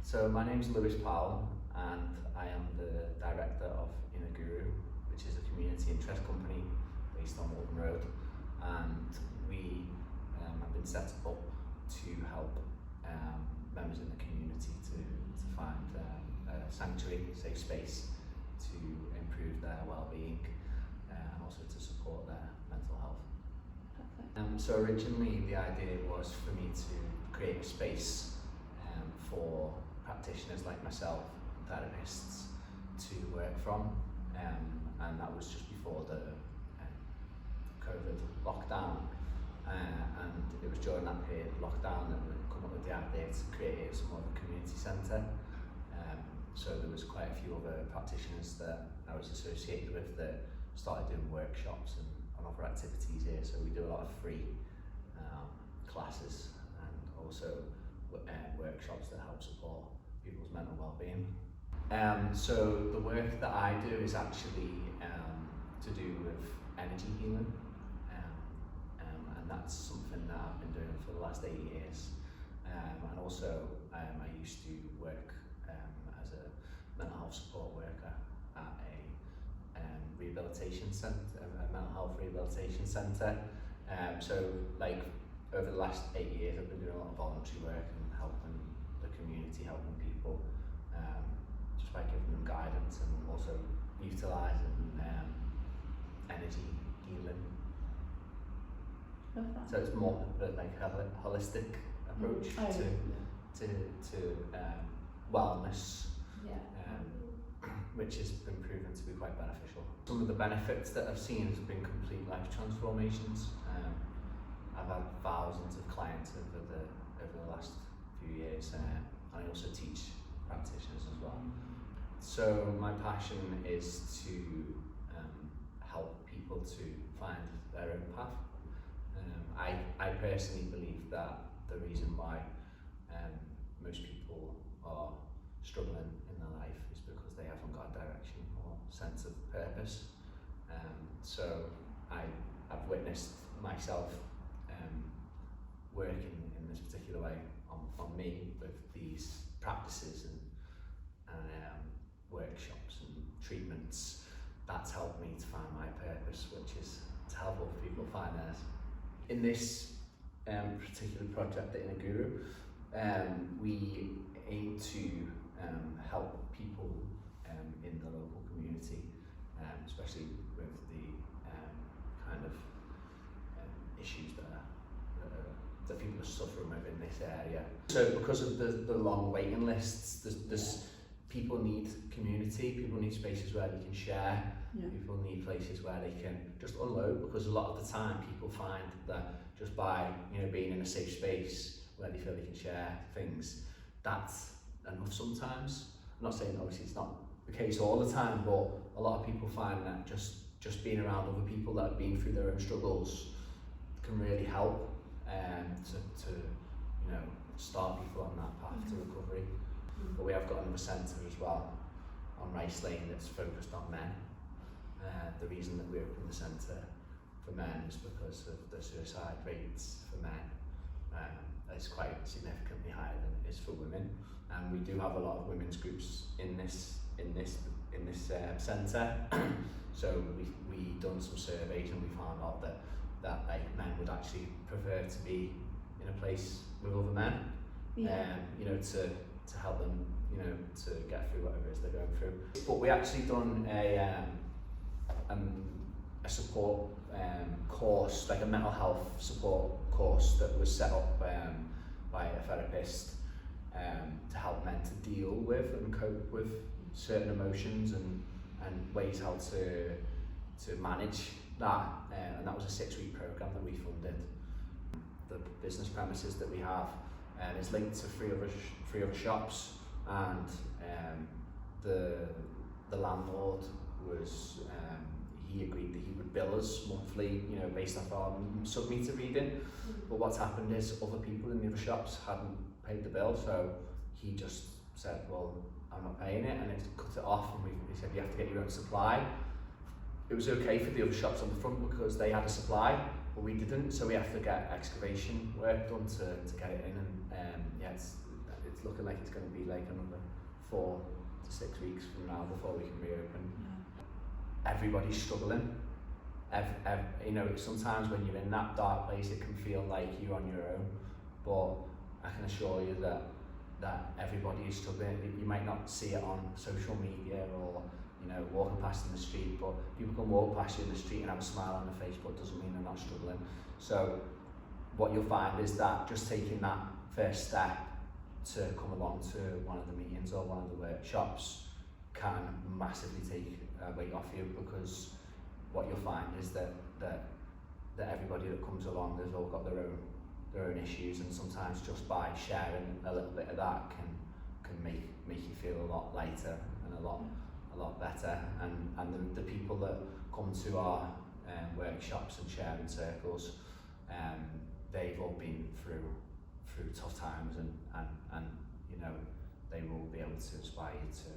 So my name's Powell, and I am the director of Inner Guru, which is a community interest company based on Walton Road, and we have been set up to help members in the community to find a sanctuary, safe space to improve their well-being and also to support their mental health. So originally the idea was for me to create a space for practitioners like myself, therapists, to work from, and that was just before the COVID lockdown, and it was during that period of lockdown that we come up with the idea to create some of a community centre. So there was quite a few other practitioners that I was associated with that started doing workshops and other activities here. So we do a lot of free classes and also workshops that help support people's mental well-being. So the work that I do is actually to do with energy healing, and that's something that I've been doing for the last 8 years. And also I used to work as a mental health support worker at a rehabilitation centre, a mental health rehabilitation centre. So like over the last 8 years I've been doing a lot of voluntary work and helping the community, helping people, just by giving them guidance and also utilising energy healing. So it's more like a holistic approach to wellness, which has been proven to be quite beneficial. Some of the benefits that I've seen has been complete life transformations. I've had thousands of clients over the last few years, and I also teach practitioners as well. So my passion is to help people to find their own path. I personally believe that the reason why most people are struggling in their life is because they haven't got a direction or sense of purpose. So I've witnessed myself working in this particular way on me with these practices and workshops and treatments. That's helped me to find my purpose, which is to help other people find theirs. In this particular project at Inner Guru, we aim to help people in the local community, especially with the kind of issues that people are suffering with in this area. So because of the long waiting lists, there's people need community, people need spaces where they can share, people need places where they can just unload, because a lot of the time people find that just by being in a safe space where they feel they can share things, that's enough sometimes. I'm not saying obviously it's not the case all the time, but a lot of people find that just being around other people that have been through their own struggles can really help to start people on that path to recovery. But we have got another centre as well on Rice Lane that's focused on men. The reason that we opened the centre for men is because of the suicide rates for men. It's quite significantly higher than it is for women, and we do have a lot of women's groups in this centre. So we done some surveys and we found out that like men would actually prefer to be in a place with other men, to help them, to get through whatever it is they're going through. But we actually done a support course, like a mental health support course that was set up by a therapist to help men to deal with and cope with certain emotions and ways how to manage that. And that was a 6-week program that we funded. The business premises that we have is linked to three other shops, and the landlord was he agreed that he would bill us monthly, based off our sub-meter reading. But what's happened is other people in the other shops hadn't paid the bill, so he just said, well, I'm not paying it, and it cut it off, and we said you have to get your own supply. It was okay for the other shops on the front because they had a supply, but we didn't, so we have to get excavation work done to get it in, and it's looking like it's going to be like another 4 to 6 weeks from now before we can reopen. Everybody's struggling. You know, sometimes when you're in that dark place, it can feel like you're on your own, but I can assure you that everybody is struggling. You might not see it on social media or, you know, walking past in the street, but people can walk past you in the street and have a smile on their face, but it doesn't mean they're not struggling. So what you'll find is that just taking that first step to come along to one of the meetings or one of the workshops can massively take weight off you, because what you'll find is that everybody that comes along, they've all got their own issues, and sometimes just by sharing a little bit of that can make you feel a lot lighter and a lot better. And the people that come to our workshops and sharing circles, they've all been through tough times, and you know, they will be able to inspire you to